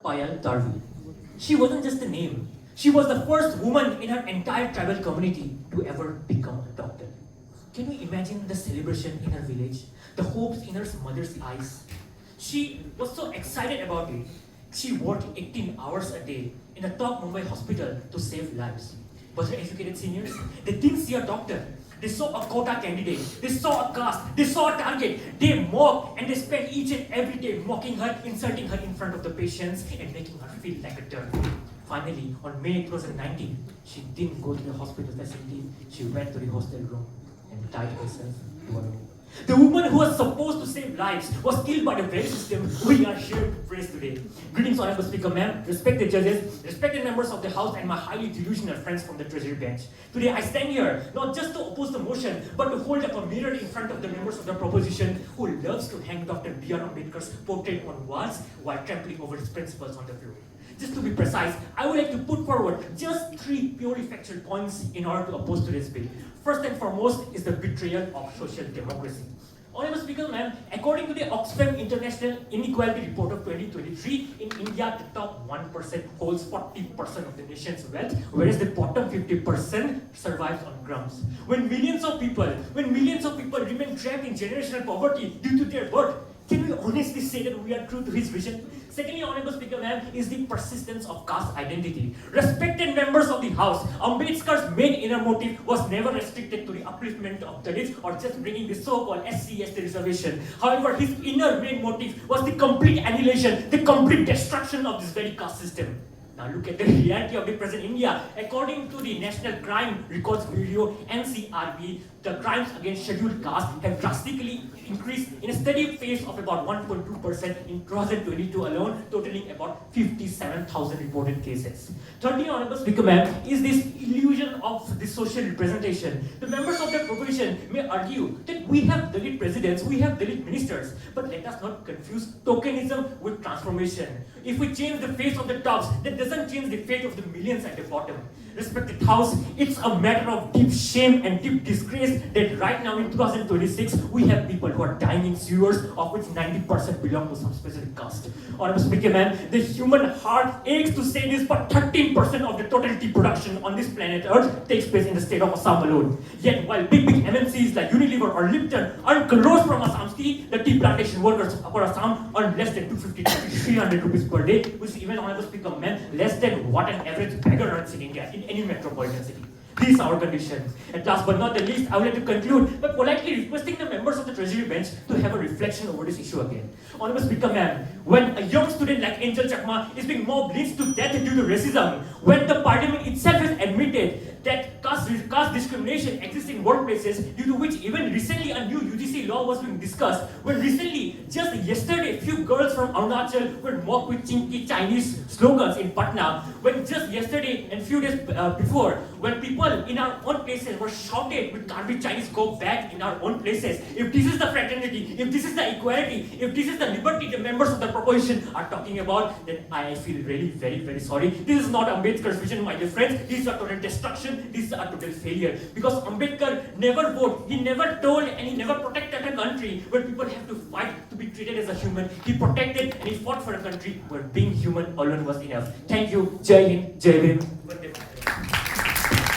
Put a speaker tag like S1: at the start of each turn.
S1: Payal Tarvi. She wasn't just a name. She was the first woman in her entire tribal community to ever become a doctor. Can you imagine the celebration in her village? The hopes in her mother's eyes? She was so excited about it. She worked 18 hours a day in a top Mumbai hospital to save lives. But her educated seniors, they didn't see a doctor. They saw a quota candidate. They saw a caste. They saw a target. They mocked and they spent each and every day mocking her, insulting her in front of the patients and making her feel like a dirt. Finally, on May 2019, she didn't go to the hospital facility. She went to the hostel room and tied herself to a rope. The woman who was supposed to save lives was killed by the very system we are here to praise today. Greetings, Honorable Speaker, ma'am, respected judges, respected members of the House, and my highly delusional friends from the Treasury bench. Today I stand here not just to oppose the motion, but to hold up a mirror in front of the members of the proposition who loves to hang Dr. B.R. Ambedkar's portrait on walls while trampling over his principles on the floor. Just to be precise, I would like to put forward just 3 purely factual points in order to oppose to this bill. First and foremost is the betrayal of social democracy. Honorable Speaker, ma'am, according to the Oxfam International Inequality Report of 2023, in India, the top 1% holds 40% of the nation's wealth, whereas the bottom 50% survives on crumbs. When millions of people remain trapped in generational poverty due to their birth, can we honestly say that we are true to his vision? Secondly, Honorable Speaker, ma'am, is the persistence of caste identity. Respected members of the House, Ambedkar's main inner motive was never restricted to the upliftment of Dalits or just bringing the so-called SC/ST reservation. However, his inner main motive was the complete annihilation, the complete destruction of this very caste system. Now look at the reality of the present India. According to the National Crime Records Bureau, NCRB, the crimes against scheduled castes have drastically increased in a steady pace of about 1.2% in 2022 alone, totaling about 57,000 reported cases. Thirdly, Honorable Speaker, ma'am, is this illusion of the social representation. The members of the proposition may argue that we have Dalit presidents, we have Dalit ministers, but let us not confuse tokenism with transformation. If we change the face of the tops, that doesn't change the fate of the millions at the bottom. Respected House, it's a matter of deep shame and deep disgrace that right now in 2026, we have people who are dying in sewers, of which 90% belong to some specific caste. Honorable Speaker, ma'am, the human heart aches to say this, but 13% of the total tea production on this planet Earth takes place in the state of Assam alone. Yet, while big MNCs like Unilever or Lipton earn crores from Assam's tea, the tea plantation workers for Assam earn less than 250 to 300 rupees per day, which is even, Honorable Speaker, ma'am, less than what an average beggar earns in India, in any metropolitan city. These are our conditions. And last but not the least, I would like to conclude by politely requesting the members of the Treasury bench to have a reflection over this issue again. Honorable Speaker, ma'am, when a young student like Angel Chakma is being mobbed lynched to death due to racism, when the parliament itself has admitted that caste discrimination exists in workplaces, due to which even recently a new UGC law was being discussed, when recently, just yesterday, few girls from Arunachal were mocked with chinky Chinese slogans in Patna, when just yesterday and few days before, when people in our own places were shouted with "Can't be Chinese, go back" in our own places. If this is the fraternity, if this is the equality, if this is the liberty the members of the proposition are talking about, then I feel really very, very sorry. This is not Ambedkar's vision, my dear friends. This is a total destruction. This is a total failure. Because Ambedkar never voted, he never told, and he never protected a country where people have to fight to be treated as a human. He protected and he fought for a country where being human alone was enough. Thank you. Jai Hind, Jai Bhim.